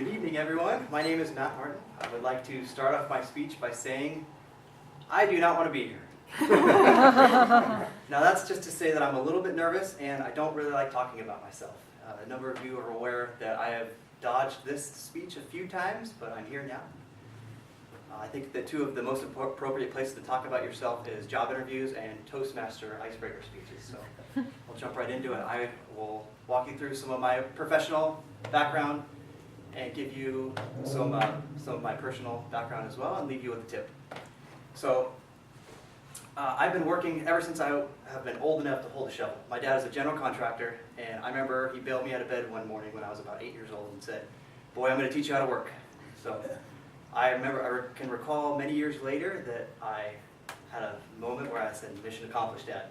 Good evening, everyone. My name is Matt Martin. I would like to start off my speech by saying, I do not want to be here. Now that's just to say that I'm a little bit nervous and I don't really like talking about myself. A number of you are aware that I have dodged this speech a few times, but I'm here now. I think that two of the most appropriate places to talk about yourself is job interviews and Toastmaster Icebreaker speeches. So I'll jump right into it. I will walk you through some of my professional background and give you some of my personal background as well and leave you with a tip. So I've been working ever since I have been old enough to hold a shovel. My dad is a general contractor, and I remember he bailed me out of bed one morning when I was about 8 years old and said, "Boy, I'm going to teach you how to work." So I can recall many years later that I had a moment where I said, "Mission accomplished, Dad."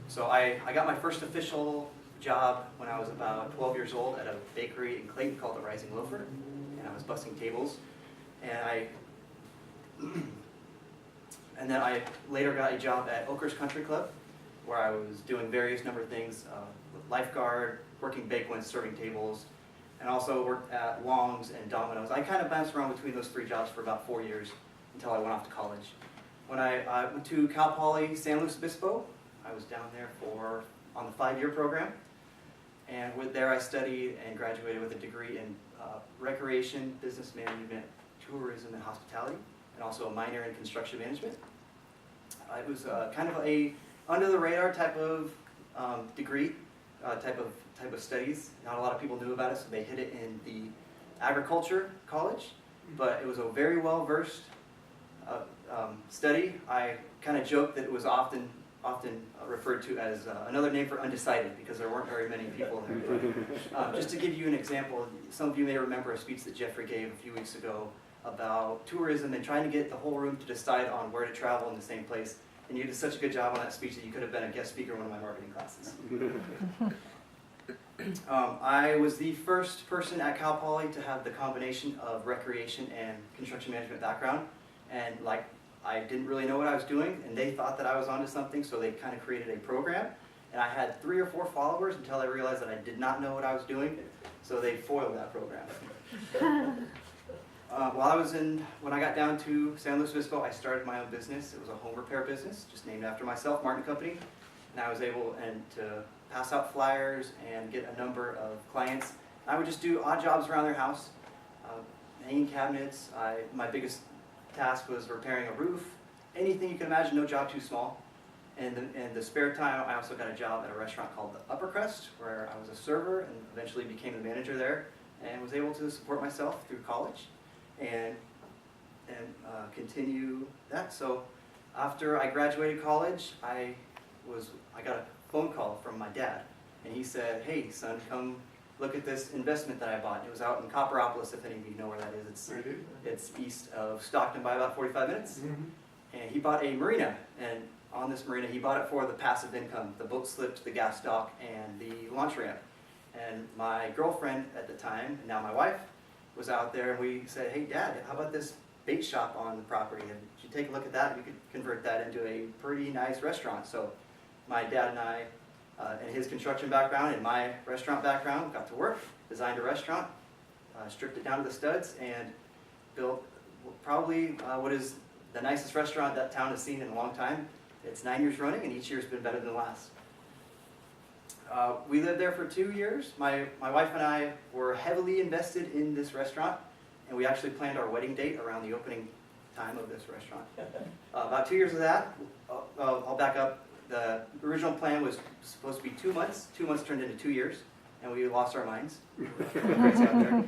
So I got my first official job when I was about 12 years old at a bakery in Clayton called the Rising Loafer, and I was bussing tables. And then I later got a job at Oakers Country Club, where I was doing various number of things, with lifeguard, working banquets, serving tables, and also worked at Long's and Domino's. I kind of bounced around between those three jobs for about 4 years until I went off to college. When I went to Cal Poly San Luis Obispo, I was down there on the 5-year program. And there I studied and graduated with a degree in recreation, business management, tourism, and hospitality, and also a minor in construction management. It was kind of a under-the-radar type of degree, type of studies. Not a lot of people knew about it, so they hid it in the agriculture college. But it was a very well-versed study. I kind of joked that it was often referred to as another name for undecided, because there weren't very many people there. Just to give you an example, some of you may remember a speech that Jeffrey gave a few weeks ago about tourism and trying to get the whole room to decide on where to travel in the same place. And you did such a good job on that speech that you could have been a guest speaker in one of my marketing classes. I was the first person at Cal Poly to have the combination of recreation and construction management background. And I didn't really know what I was doing, and they thought that I was onto something, so they kind of created a program. And I had 3 or 4 followers until I realized that I did not know what I was doing, so they foiled that program. When I got down to San Luis Obispo, I started my own business. It was a home repair business, just named after myself, Martin Company. And I was able to pass out flyers and get a number of clients. I would just do odd jobs around their house, hanging cabinets. My biggest task was repairing a roof. Anything you can imagine, no job too small. And in the spare time, I also got a job at a restaurant called the Upper Crust, where I was a server and eventually became the manager there, and was able to support myself through college and continue that. So after I graduated college, I got a phone call from my dad, and he said, "Hey son, come look at this investment that I bought." It was out in Copperopolis, if any of you know where that is. It's east of Stockton by about 45 minutes. Mm-hmm. And he bought a marina, and on this marina he bought it for the passive income, the boat slips, the gas dock, and the launch ramp. And my girlfriend at the time, and now my wife, was out there, and we said, "Hey Dad, how about this bait shop on the property? And you take a look at that, you could convert that into a pretty nice restaurant." So my dad and I, and his construction background and my restaurant background, got to work, designed a restaurant, stripped it down to the studs, and built probably what is the nicest restaurant that town has seen in a long time. It's 9 years running, and each year's been better than the last. We lived there for 2 years. My wife and I were heavily invested in this restaurant, and we actually planned our wedding date around the opening time of this restaurant. About 2 years of that, I'll back up. The original plan was supposed to be 2 months. 2 months turned into 2 years, and we lost our minds. Crazy out there.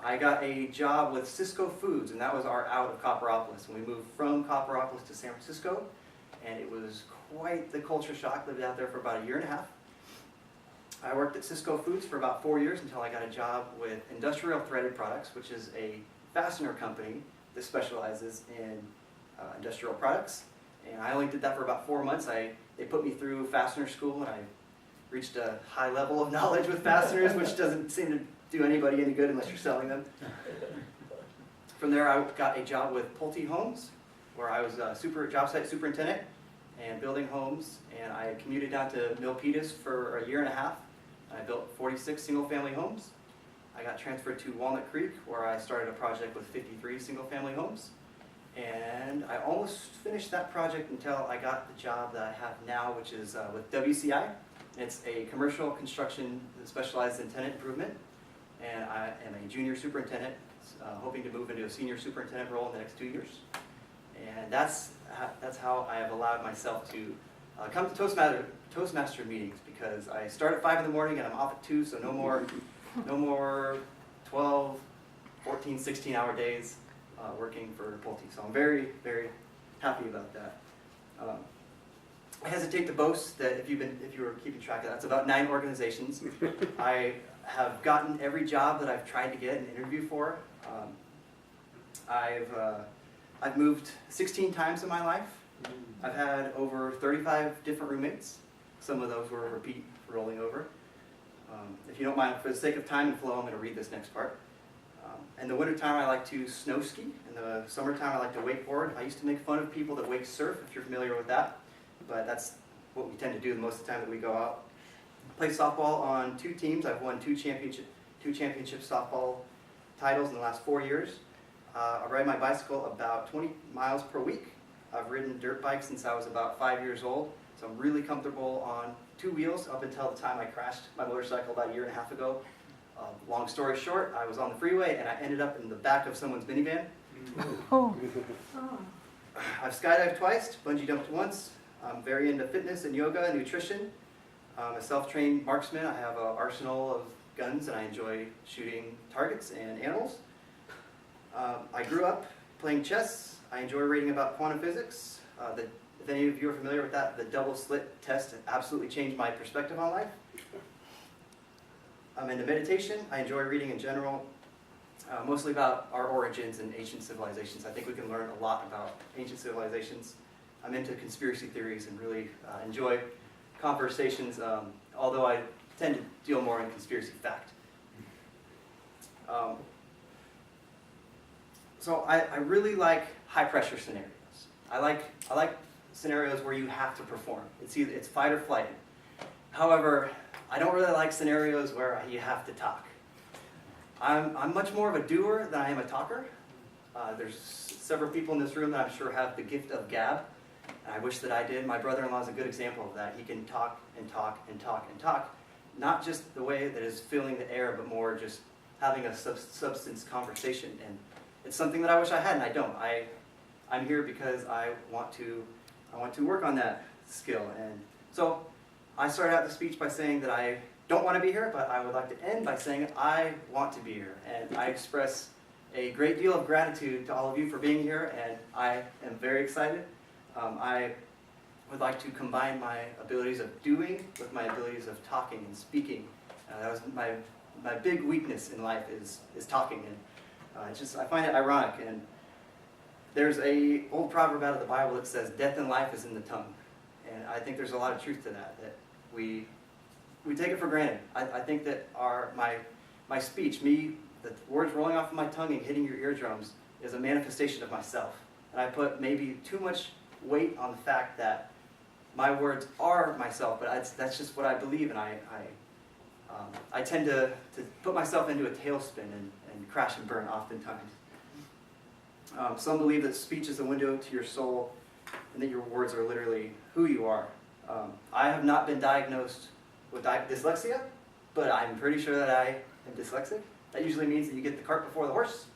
I got a job with Cisco Foods, and that was our out of Copperopolis. And we moved from Copperopolis to San Francisco, and it was quite the culture shock. Lived out there for about 1.5 years. I worked at Cisco Foods for about 4 years until I got a job with Industrial Threaded Products, which is a fastener company that specializes in industrial products. And I only did that for about 4 months. They put me through fastener school, and I reached a high level of knowledge with fasteners, which doesn't seem to do anybody any good unless you're selling them. From there, I got a job with Pulte Homes, where I was a job site superintendent and building homes. And I commuted down to Milpitas for 1.5 years. I built 46 single-family homes. I got transferred to Walnut Creek, where I started a project with 53 single-family homes. And I almost finished that project until I got the job that I have now, which is with WCI. It's a commercial construction that specializes in tenant improvement. And I am a junior superintendent, hoping to move into a senior superintendent role in the next 2 years. And that's how I have allowed myself to come to Toastmaster meetings, because I start at 5 in the morning and I'm off at 2, so no more 12, 14, 16-hour days working for Pulte. So I'm very, very happy about that. I hesitate to boast that if you were keeping track of that, it's about 9 organizations. I have gotten every job that I've tried to get an interview for. I've moved 16 times in my life. I've had over 35 different roommates. Some of those were repeat rolling over. If you don't mind, for the sake of time and flow, I'm going to read this next part. In the wintertime, I like to snow ski. In the summertime, I like to wakeboard. I used to make fun of people that wake surf, if you're familiar with that. But that's what we tend to do most of the time that we go out. Play softball on 2 teams. I've won 2 championship softball titles in the last 4 years. I ride my bicycle about 20 miles per week. I've ridden dirt bikes since I was about 5 years old, so I'm really comfortable on 2 wheels up until the time I crashed my motorcycle about 1.5 years ago. Long story short, I was on the freeway and I ended up in the back of someone's minivan. Oh. I've skydived twice, bungee jumped once. I'm very into fitness and yoga and nutrition. I'm a self-trained marksman. I have an arsenal of guns and I enjoy shooting targets and animals. I grew up playing chess. I enjoy reading about quantum physics. If any of you are familiar with that, the double slit test absolutely changed my perspective on life. I'm into meditation. I enjoy reading in general, mostly about our origins and ancient civilizations. I think we can learn a lot about ancient civilizations. I'm into conspiracy theories and really enjoy conversations, although I tend to deal more in conspiracy fact. So I really like high pressure scenarios. I like scenarios where you have to perform. It's fight or flight. However, I don't really like scenarios where you have to talk. I'm much more of a doer than I am a talker. There's several people in this room that I'm sure have the gift of gab. And I wish that I did. My brother-in-law is a good example of that. He can talk and talk and talk and talk. Not just the way that is filling the air, but more just having a substance conversation. And it's something that I wish I had, and I don't. I'm here because I want to work on that skill. And so I started out the speech by saying that I don't want to be here, but I would like to end by saying I want to be here. And I express a great deal of gratitude to all of you for being here, and I am very excited. I would like to combine my abilities of doing with my abilities of talking and speaking. That was my big weakness in life is talking, and I find it ironic. And there's an old proverb out of the Bible that says, "Death and life is in the tongue," and I think there's a lot of truth to that. That we take it for granted. I think that my speech, the words rolling off of my tongue and hitting your eardrums, is a manifestation of myself. And I put maybe too much weight on the fact that my words are myself, but that's just what I believe, and I tend to put myself into a tailspin and crash and burn oftentimes. Some believe that speech is a window to your soul, and that your words are literally who you are. I have not been diagnosed with dyslexia, but I'm pretty sure that I am dyslexic. That usually means that you get the cart before the horse,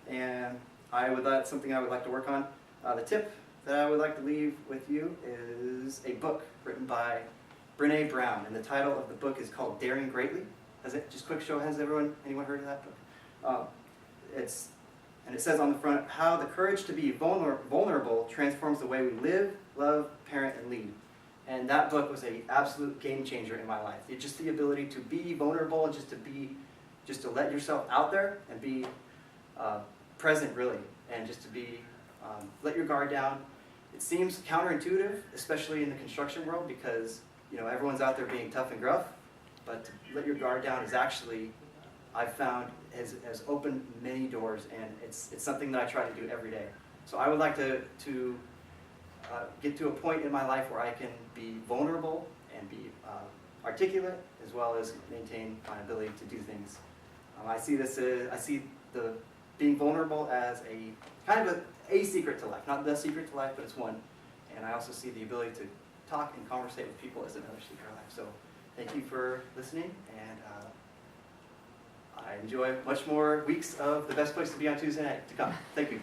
and that's something I would like to work on. The tip that I would like to leave with you is a book written by Brené Brown, and the title of the book is called Daring Greatly. Just quick show, has anyone heard of that book? And it says on the front, how the courage to be vulnerable transforms the way we live, love, parent, and lead. And that book was an absolute game changer in my life. It's just the ability to be vulnerable and just to let yourself out there and be present, really, and just to let your guard down. It seems counterintuitive, especially in the construction world, because everyone's out there being tough and gruff, but to let your guard down is actually, I've found, has opened many doors, and it's something that I try to do every day. So I would like to get to a point in my life where I can be vulnerable and be articulate, as well as maintain my ability to do things I see the being vulnerable as a kind of a secret to life, not the secret to life, but it's one. And I also see the ability to talk and conversate with people as another secret to life. So thank you for listening, and I enjoy much more weeks of The Best Place to Be on Tuesday night to come. Thank you.